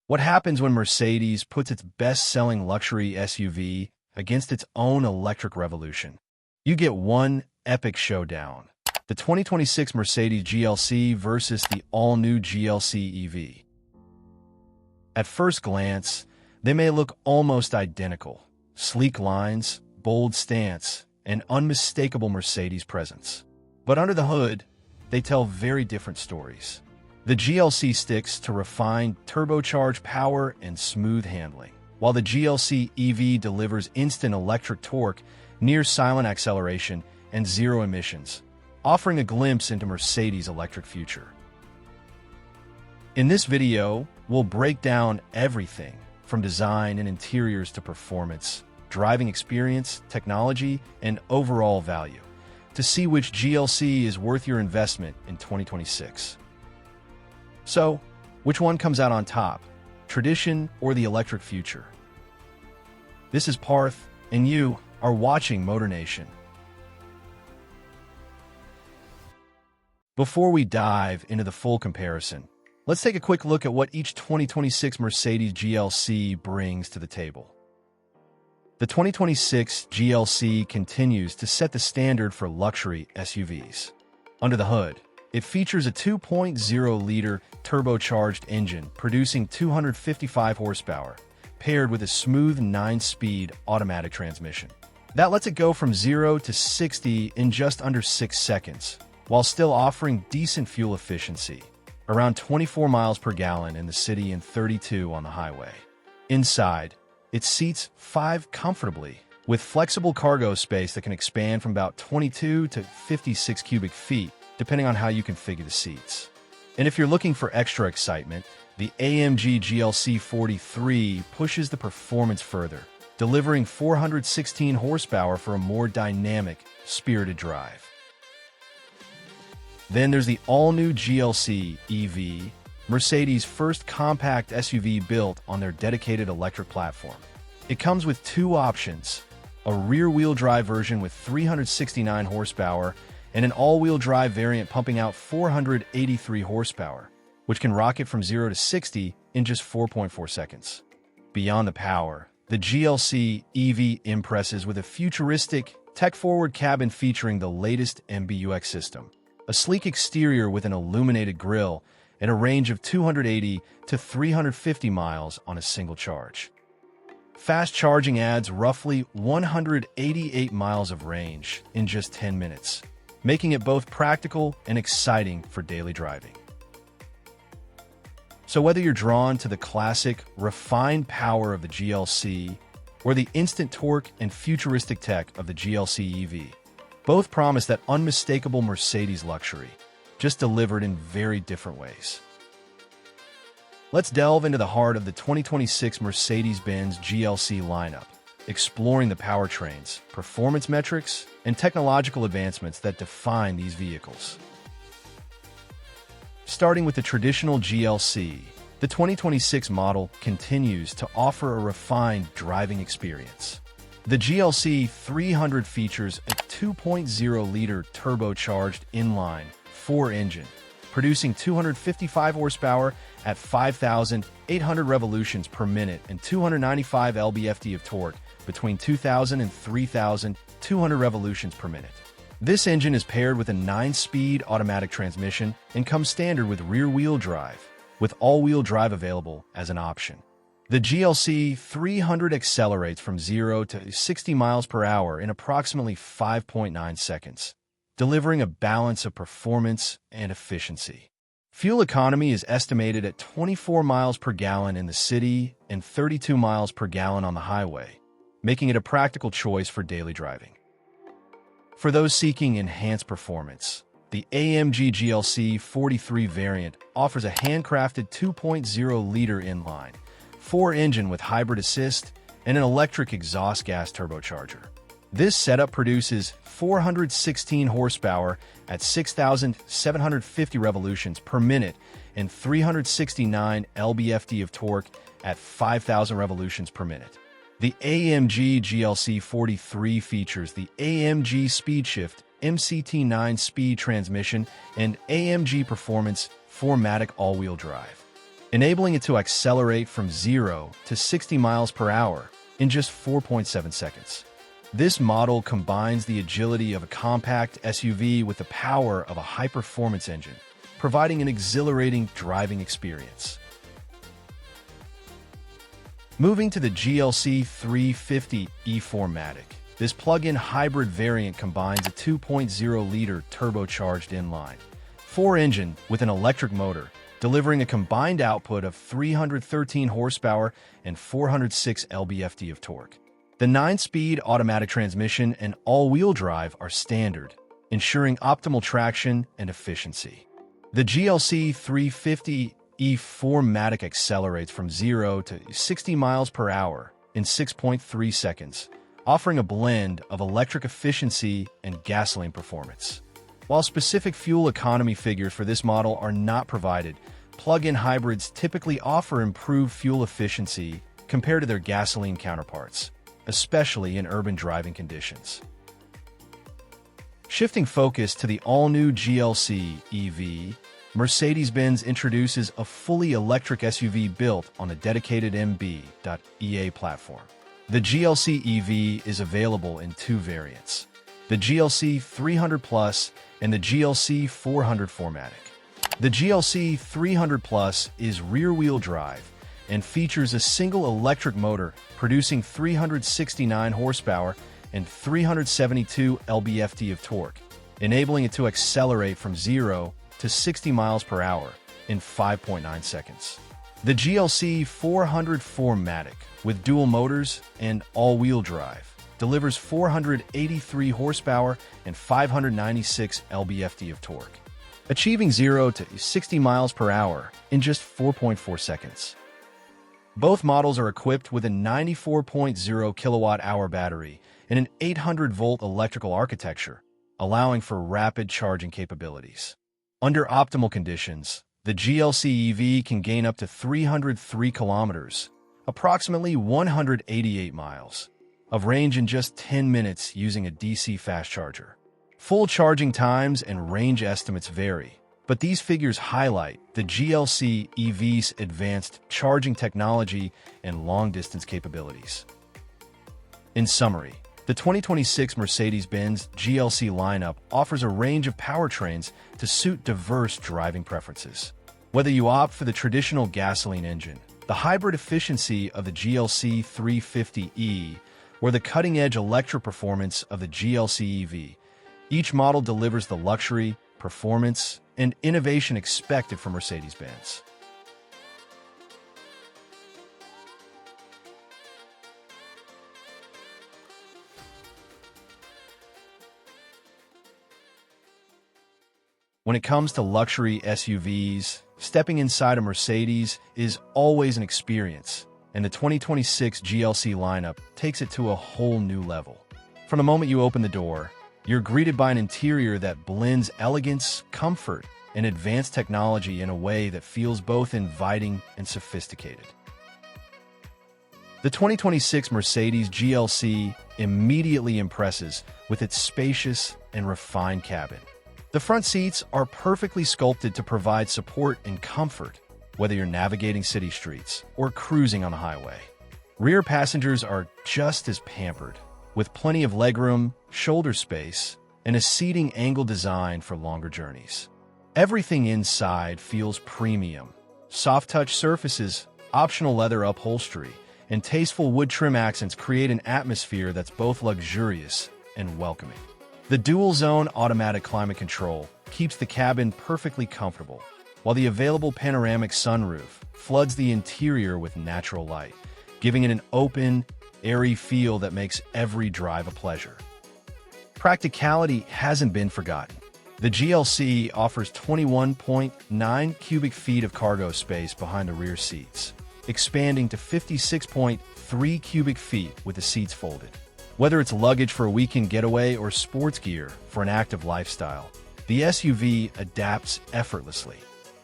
What happens when Mercedes puts its best-selling luxury SUV against its own electric revolution? You get one epic showdown. The 2026 Mercedes GLC versus the all-new GLC EV. At first glance, they may look almost identical. Sleek lines, bold stance, and unmistakable Mercedes presence. But under the hood, they tell very different stories. The GLC sticks to refined, turbocharged power and smooth handling, while the GLC EV delivers instant electric torque, near-silent acceleration, and zero emissions, offering a glimpse into Mercedes' electric future. In this video, we'll break down everything from design and interiors to performance, driving experience, technology, and overall value to see which GLC is worth your investment in 2026. So, which one comes out on top, tradition or the electric future? This is Parth, and you are watching MotorNation. Before we dive into the full comparison, let's take a quick look at what each 2026 Mercedes GLC brings to the table. The 2026 GLC continues to set the standard for luxury SUVs. Under the hood, it features a 2.0-liter turbocharged engine producing 255 horsepower, paired with a smooth 9-speed automatic transmission. That lets it go from 0 to 60 in just under 6 seconds, while still offering decent fuel efficiency, around 24 miles per gallon in the city and 32 on the highway. Inside, it seats 5 comfortably, with flexible cargo space that can expand from about 22 to 56 cubic feet, depending on how you configure the seats. And if you're looking for extra excitement, the AMG GLC 43 pushes the performance further, delivering 416 horsepower for a more dynamic, spirited drive. Then there's the all-new GLC EV, Mercedes' first compact SUV built on their dedicated electric platform. It comes with two options, a rear-wheel drive version with 369 horsepower and an all-wheel drive variant pumping out 483 horsepower, which can rocket from 0 to 60 in just 4.4 seconds. Beyond the power, the GLC EV impresses with a futuristic, tech-forward cabin featuring the latest MBUX system, a sleek exterior with an illuminated grille, and a range of 280 to 350 miles on a single charge. Fast charging adds roughly 188 miles of range in just 10 minutes, making it both practical and exciting for daily driving. So whether you're drawn to the classic, refined power of the GLC or the instant torque and futuristic tech of the GLC EV, both promise that unmistakable Mercedes luxury, just delivered in very different ways. Let's delve into the heart of the 2026 Mercedes-Benz GLC lineup, exploring the powertrains, performance metrics, and technological advancements that define these vehicles. Starting with the traditional GLC, the 2026 model continues to offer a refined driving experience. The GLC 300 features a 2.0-liter turbocharged inline-4 engine, producing 255 horsepower at 5,800 revolutions per minute and 295 lb-ft of torque between 2,000 and 3,200 revolutions per minute. This engine is paired with a 9-speed automatic transmission and comes standard with rear-wheel drive, with all-wheel drive available as an option. The GLC 300 accelerates from 0 to 60 miles per hour in approximately 5.9 seconds, delivering a balance of performance and efficiency. Fuel economy is estimated at 24 miles per gallon in the city and 32 miles per gallon on the highway, making it a practical choice for daily driving. For those seeking enhanced performance, the AMG GLC 43 variant offers a handcrafted 2.0-liter inline-4 engine with hybrid assist and an electric exhaust gas turbocharger. This setup produces 416 horsepower at 6,750 revolutions per minute and 369 lb-ft of torque at 5,000 revolutions per minute. The AMG GLC 43 features the AMG SpeedShift MCT 9-speed transmission and AMG Performance 4MATIC all-wheel drive. enabling it to accelerate from 0 to 60 miles per hour in just 4.7 seconds. This model combines the agility of a compact SUV with the power of a high-performance engine, providing an exhilarating driving experience. Moving to the GLC 350 E4matic. This plug-in hybrid variant combines a 2.0-liter turbocharged inline-4 engine with an electric motor, delivering a combined output of 313 horsepower and 406 lb-ft of torque. The 9-speed automatic transmission and all-wheel drive are standard, ensuring optimal traction and efficiency. The GLC 350 E4matic accelerates from 0 to 60 miles per hour in 6.3 seconds, offering a blend of electric efficiency and gasoline performance. While specific fuel economy figures for this model are not provided, plug-in hybrids typically offer improved fuel efficiency compared to their gasoline counterparts, especially in urban driving conditions. Shifting focus to the all-new GLC EV, Mercedes-Benz introduces a fully electric SUV built on a dedicated MB.EA platform. The GLC EV is available in two variants, the GLC 300 Plus and the GLC 400 4matic. The GLC 300 Plus is rear-wheel drive and features a single electric motor producing 369 horsepower and 372 lb-ft of torque, enabling it to accelerate from 0 to 60 miles per hour in 5.9 seconds. The GLC 400 4matic, with dual motors and all-wheel drive, delivers 483 horsepower and 596 lb-ft of torque, achieving 0 to 60 miles per hour in just 4.4 seconds. Both models are equipped with a 94.0 kilowatt-hour battery and an 800-volt electrical architecture, allowing for rapid charging capabilities. Under optimal conditions, the GLC EV can gain up to 303 kilometers, approximately 188 miles, of range in just 10 minutes using a DC fast charger. Full charging times and range estimates vary, but these figures highlight the GLC EV's advanced charging technology and long-distance capabilities. In summary, the 2026 Mercedes-Benz GLC lineup offers a range of powertrains to suit diverse driving preferences. Whether you opt for the traditional gasoline engine, the hybrid efficiency of the GLC 350e, or the cutting-edge electric performance of the GLC EV, each model delivers the luxury, performance, and innovation expected from Mercedes-Benz. When it comes to luxury SUVs, stepping inside a Mercedes is always an experience, and the 2026 GLC lineup takes it to a whole new level. From the moment you open the door, you're greeted by an interior that blends elegance, comfort, and advanced technology in a way that feels both inviting and sophisticated. The 2026 Mercedes GLC immediately impresses with its spacious and refined cabin. The front seats are perfectly sculpted to provide support and comfort, whether you're navigating city streets or cruising on a highway. Rear passengers are just as pampered, with plenty of legroom, shoulder space, and a seating angle design for longer journeys. Everything inside feels premium. Soft-touch surfaces, optional leather upholstery, and tasteful wood trim accents create an atmosphere that's both luxurious and welcoming. The dual-zone automatic climate control keeps the cabin perfectly comfortable, while the available panoramic sunroof floods the interior with natural light, giving it an open, airy feel that makes every drive a pleasure. Practicality hasn't been forgotten. The GLC offers 21.9 cubic feet of cargo space behind the rear seats, expanding to 56.3 cubic feet with the seats folded. Whether it's luggage for a weekend getaway or sports gear for an active lifestyle, the SUV adapts effortlessly.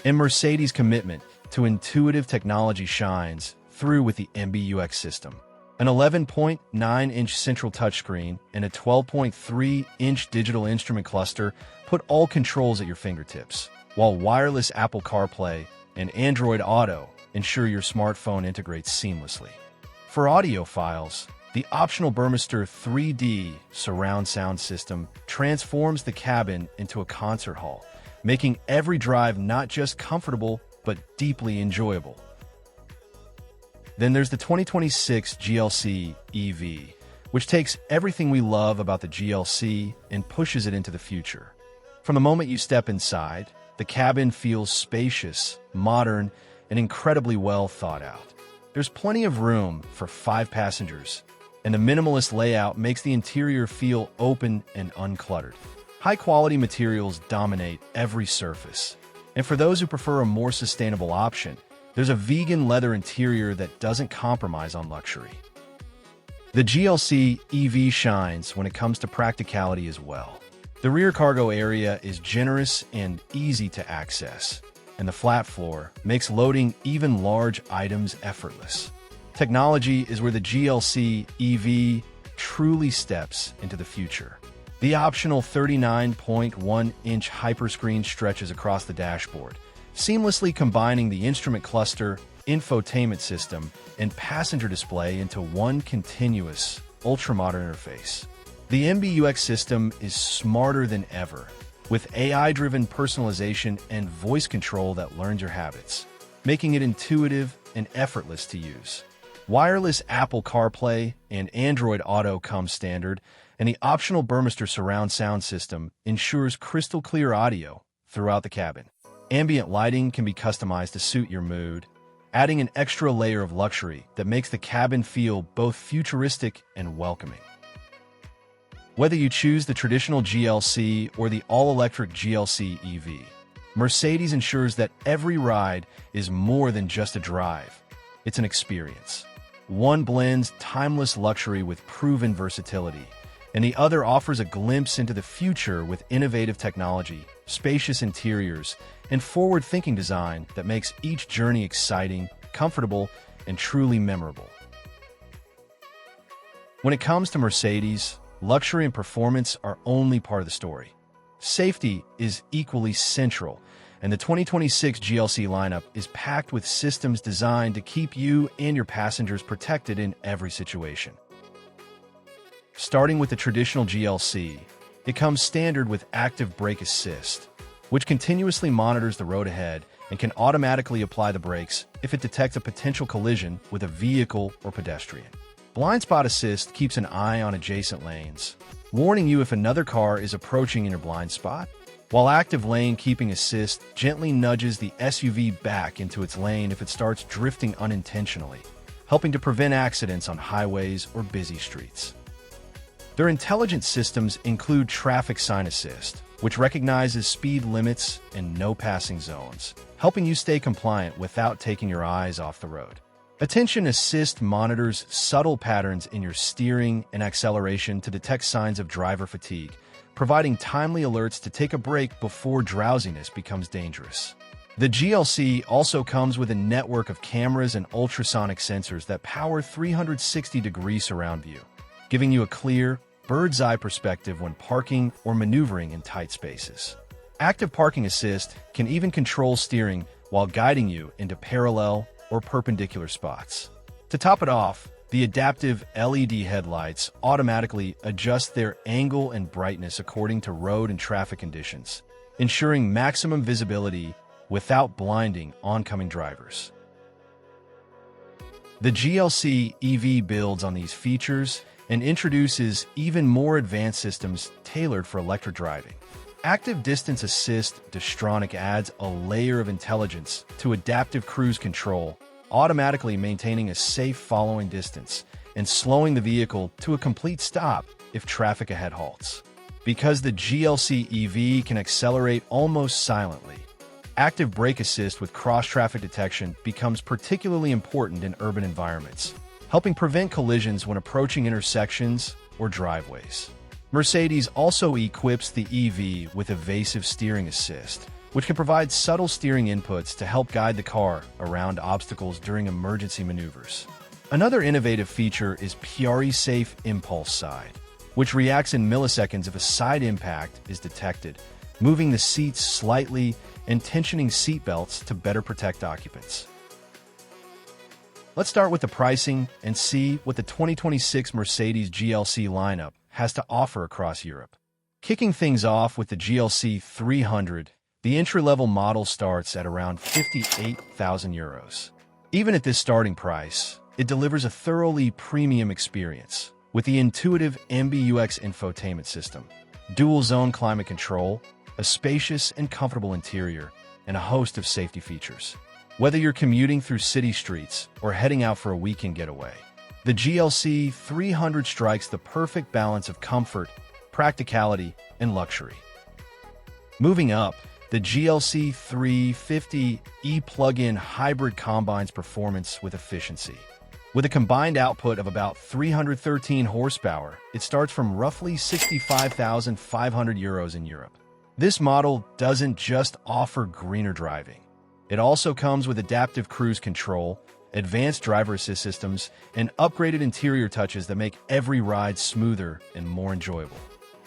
And Mercedes' commitment to intuitive technology shines through with the MBUX system. An 11.9-inch central touchscreen and a 12.3-inch digital instrument cluster put all controls at your fingertips, while wireless Apple CarPlay and Android Auto ensure your smartphone integrates seamlessly. For audiophiles, the optional Burmester 3D surround sound system transforms the cabin into a concert hall, making every drive not just comfortable, but deeply enjoyable. Then there's the 2026 GLC EV, which takes everything we love about the GLC and pushes it into the future. From the moment you step inside, the cabin feels spacious, modern, and incredibly well thought out. There's plenty of room for 5 passengers, and the minimalist layout makes the interior feel open and uncluttered. High-quality materials dominate every surface. And for those who prefer a more sustainable option, there's a vegan leather interior that doesn't compromise on luxury. The GLC EV shines when it comes to practicality as well. The rear cargo area is generous and easy to access, and the flat floor makes loading even large items effortless. Technology is where the GLC EV truly steps into the future. The optional 39.1-inch hyperscreen stretches across the dashboard, seamlessly combining the instrument cluster, infotainment system, and passenger display into one continuous, ultra-modern interface. The MBUX system is smarter than ever, with AI-driven personalization and voice control that learns your habits, making it intuitive and effortless to use. Wireless Apple CarPlay and Android Auto come standard, and the optional Burmester surround sound system ensures crystal clear audio throughout the cabin. Ambient lighting can be customized to suit your mood, adding an extra layer of luxury that makes the cabin feel both futuristic and welcoming. Whether you choose the traditional GLC or the all-electric GLC EV, Mercedes ensures that every ride is more than just a drive. It's an experience. One blends timeless luxury with proven versatility, and the other offers a glimpse into the future with innovative technology, spacious interiors, and forward-thinking design that makes each journey exciting, comfortable, and truly memorable. When it comes to Mercedes, luxury and performance are only part of the story. Safety is equally central, and the 2026 GLC lineup is packed with systems designed to keep you and your passengers protected in every situation. Starting with the traditional GLC, it comes standard with active brake assist, which continuously monitors the road ahead and can automatically apply the brakes if it detects a potential collision with a vehicle or pedestrian. Blind spot assist keeps an eye on adjacent lanes, warning you if another car is approaching in your blind spot, while active lane keeping assist gently nudges the SUV back into its lane if it starts drifting unintentionally, helping to prevent accidents on highways or busy streets. Their intelligent systems include traffic sign assist, which recognizes speed limits and no passing zones, helping you stay compliant without taking your eyes off the road. Attention assist monitors subtle patterns in your steering and acceleration to detect signs of driver fatigue, providing timely alerts to take a break before drowsiness becomes dangerous. The GLC also comes with a network of cameras and ultrasonic sensors that power 360-degree surround view, giving you a clear, bird's-eye perspective when parking or maneuvering in tight spaces. Active parking assist can even control steering while guiding you into parallel or perpendicular spots. To top it off, the adaptive LED headlights automatically adjust their angle and brightness according to road and traffic conditions, ensuring maximum visibility without blinding oncoming drivers. The GLC EV builds on these features and introduces even more advanced systems tailored for electric driving. Active Distance Assist Distronic adds a layer of intelligence to adaptive cruise control, automatically maintaining a safe following distance and slowing the vehicle to a complete stop if traffic ahead halts. Because the GLC EV can accelerate almost silently, active brake assist with cross-traffic detection becomes particularly important in urban environments, helping prevent collisions when approaching intersections or driveways. Mercedes also equips the EV with evasive steering assist, which can provide subtle steering inputs to help guide the car around obstacles during emergency maneuvers. Another innovative feature is PRE-safe impulse side, which reacts in milliseconds if a side impact is detected, moving the seats slightly and tensioning seatbelts to better protect occupants. Let's start with the pricing and see what the 2026 Mercedes GLC lineup has to offer across Europe. Kicking things off with the GLC 300, the entry-level model starts at around €58,000. Even at this starting price, it delivers a thoroughly premium experience with the intuitive MBUX infotainment system, dual-zone climate control, a spacious and comfortable interior, and a host of safety features. Whether you're commuting through city streets or heading out for a weekend getaway, the GLC 300 strikes the perfect balance of comfort, practicality, and luxury. Moving up, the GLC 350e plug-in hybrid combines performance with efficiency. With a combined output of about 313 horsepower, it starts from roughly €65,500 in Europe. This model doesn't just offer greener driving. It also comes with adaptive cruise control, advanced driver assist systems, and upgraded interior touches that make every ride smoother and more enjoyable.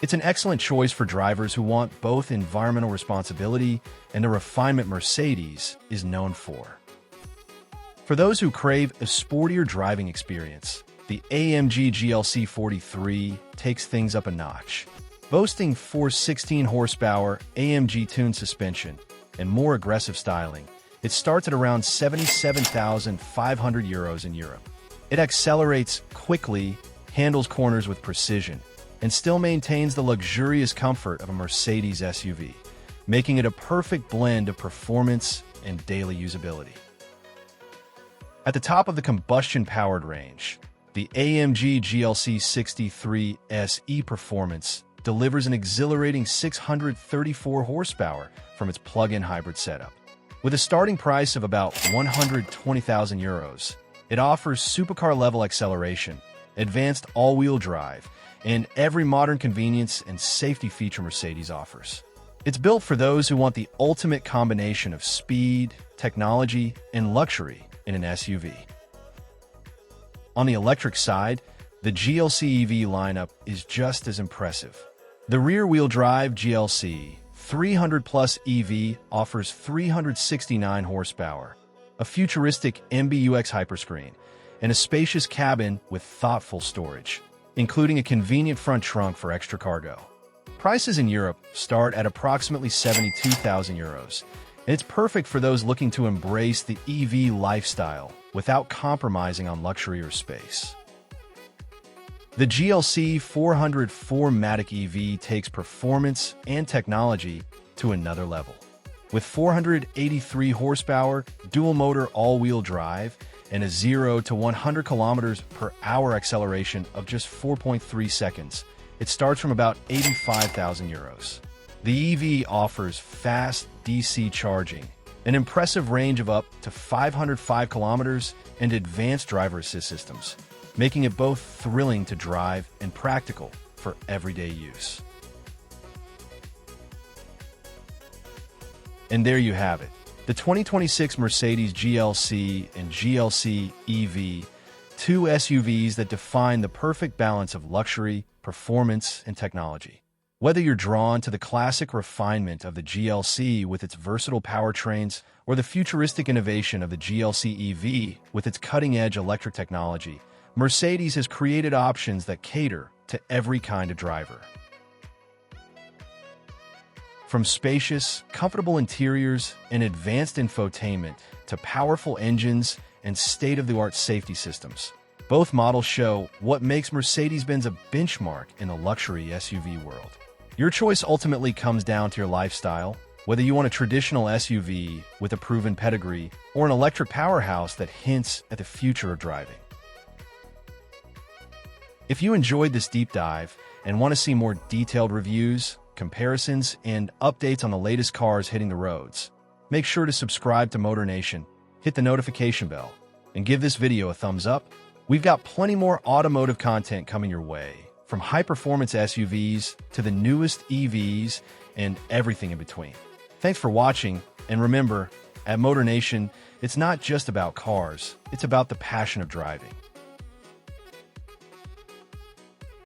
It's an excellent choice for drivers who want both environmental responsibility and the refinement Mercedes is known for. For those who crave a sportier driving experience, the AMG GLC 43 takes things up a notch. Boasting 416 horsepower AMG tuned suspension and more aggressive styling, it starts at around €77,500 in Europe. It accelerates quickly, handles corners with precision, and still maintains the luxurious comfort of a Mercedes SUV, making it a perfect blend of performance and daily usability. At the top of the combustion-powered range, the AMG GLC 63 SE Performance delivers an exhilarating 634 horsepower from its plug-in hybrid setup. With a starting price of about €120,000, it offers supercar-level acceleration, advanced all-wheel drive, and every modern convenience and safety feature Mercedes offers. It's built for those who want the ultimate combination of speed, technology, and luxury in an SUV. On the electric side, the GLC EV lineup is just as impressive. The rear-wheel drive GLC 300 Plus EV offers 369 horsepower, a futuristic MBUX hyperscreen, and a spacious cabin with thoughtful storage, including a convenient front trunk for extra cargo. Prices in Europe start at approximately €72,000, and it's perfect for those looking to embrace the EV lifestyle without compromising on luxury or space. The GLC 400 4MATIC EV takes performance and technology to another level. With 483 horsepower, dual-motor all-wheel drive, and a 0 to 100 kilometers per hour acceleration of just 4.3 seconds, it starts from about €85,000. The EV offers fast DC charging, an impressive range of up to 505 kilometers, and advanced driver assist systems, making it both thrilling to drive and practical for everyday use. And there you have it, the 2026 Mercedes GLC and GLC EV, two SUVs that define the perfect balance of luxury, performance, and technology. Whether you're drawn to the classic refinement of the GLC with its versatile powertrains or the futuristic innovation of the GLC EV with its cutting-edge electric technology, Mercedes has created options that cater to every kind of driver. From spacious, comfortable interiors and advanced infotainment to powerful engines and state-of-the-art safety systems, both models show what makes Mercedes-Benz a benchmark in the luxury SUV world. Your choice ultimately comes down to your lifestyle, whether you want a traditional SUV with a proven pedigree or an electric powerhouse that hints at the future of driving. If you enjoyed this deep dive and want to see more detailed reviews, comparisons, and updates on the latest cars hitting the roads, make sure to subscribe to MotorNation, hit the notification bell, and give this video a thumbs up. We've got plenty more automotive content coming your way, from high-performance SUVs to the newest EVs and everything in between. Thanks for watching, and remember, at MotorNation, it's not just about cars, it's about the passion of driving.